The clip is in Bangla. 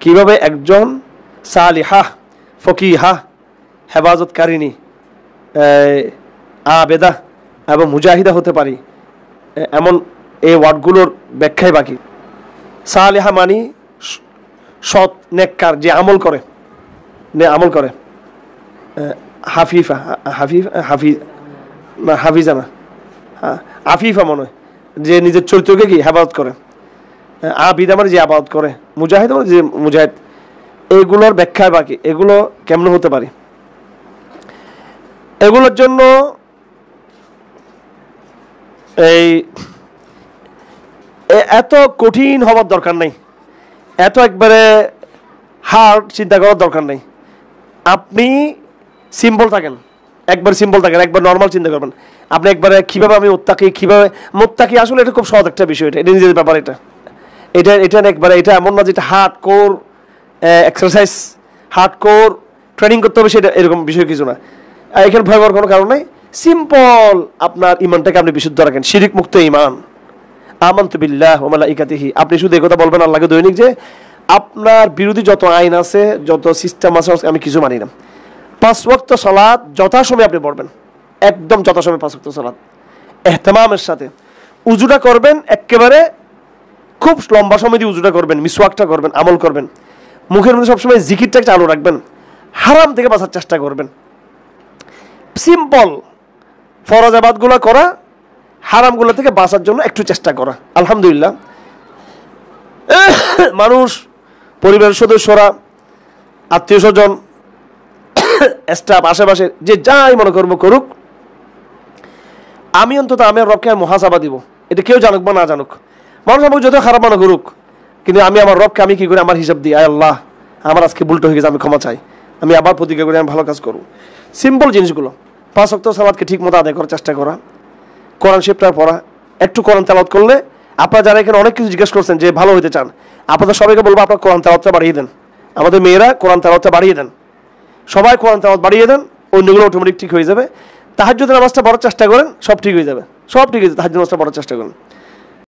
কিভাবে একজন সালিহা ফকিহা হেফাজতকারিনী আবেদা এবং মুজাহিদা হতে পারি, এমন এই ওয়ার্ডগুলোর ব্যাখ্যাই বাকি। সালিহা মানি সৎ নেককার, যে আমল করে, হাফিফা হাফিজা না, আফিফা মনে হয়, যে নিজের চরিত্রকে কি হেফাজত করে। আবিদা মানে যে আবাদত করে, মুজাহিদ মানে যে মুজাহিদ। এইগুলোর ব্যাখ্যায় বাকি, এগুলো কেমন হতে পারে। এগুলোর জন্য এই এত কঠিন হওয়ার দরকার নেই, এত একবারে হার্ড চিন্তা করার দরকার নেই। আপনি সিম্পল থাকেন, একবার সিম্পল থাকেন, একবার নর্মাল চিন্তা করবেন। আপনি একবারে কীভাবে আমি মোত্তাকি আসলে এটা খুব সহজ একটা বিষয়, এটা নিজেদের ব্যাপার। এটা একবারে এটা এমন না যে এটা hard core exercise, hard core training করতে হবে, সেটা এরকম বিষয় কিছু না। এখানে ভয় পাওয়ার কোনো কারণ নাই। সিম্পল আপনার ইমানটাকে আপনি বিশুদ্ধ রাখেন, শিরিক মুক্ত ইমান। আমানতু বিল্লাহ ওয়া মালাইকাতিহি, আপনি শুধু এই কথা বলবেন আল্লাহকে দৈনিক, যে আপনার বিরোধী যত আইন আছে, যত সিস্টেম আছে, আমি কিছু মানি না। 5 ওয়াক্ত সালাত যথাসময়ে আপনি পড়বেন, একদম যথাসময়ে 5 ওয়াক্ত সালাত ইহতিমামের সাথে। উজুটা করবেন একেবারে খুব লম্বা সময় দিয়ে উজুটা করবেন, মিসওয়াকটা করবেন, আমল করবেন। মুখের মধ্যে সবসময় জিকিরটা চালু রাখবেন, হারাম থেকে বাঁচার চেষ্টা করবেন। সিম্পল ফরজ ইবাদতগুলো করা, হারামগুলো থেকে বাঁচার জন্য একটু চেষ্টা করা। আলহামদুলিল্লাহ, মানুষ, পরিবারের সদস্যরা, আত্মীয় স্বজন, স্টাফ, আশেপাশে যে যাই মনে করবো করুক, আমি অন্তত আমার রবকে মুহাসাবা দিব। এটা কেউ জানুক বা না জানুক, মানুষ আমাকে যত খারাপ মনে করুক, কিন্তু আমি আমার রবকে আমি কি করি, আমার হিসাব দিই, আয় আল্লাহ আমার আজকে ভুলটা হয়ে গেছে, আমি ক্ষমা চাই, আমি আবার প্রতিজ্ঞা করি আমি ভালো কাজ করব। সিম্পল জিনিসগুলো, 5 ওয়াক্ত সালাতকে ঠিক মতো আদায় করার চেষ্টা করা, কোরআন শিফটটা পড়া, একটু কোরআন তেলাওয়াত করলে। আপনারা যারা এখানে অনেক কিছু জিজ্ঞেস করছেন যে ভালো হইতে চান, আপনাদের সবাইকে বলবো আপনার কোরআন তেলাওয়াতটা বাড়িয়ে দেন। আমাদের মেয়েরা কোরআন তেলাওয়াতটা বাড়িয়ে দেন, সবাই কোরআন তেলাওয়াত বাড়িয়ে দেন, অন্যগুলো অটোমেটিক ঠিক হয়ে যাবে। তাহাজ্জুদের নামাজটা পড়ার চেষ্টা করেন, সব ঠিক হয়ে যাবে, সব ঠিক হয়ে যাবে। তাহাজ্জুদ নামাজটা পড়ার চেষ্টা করেন।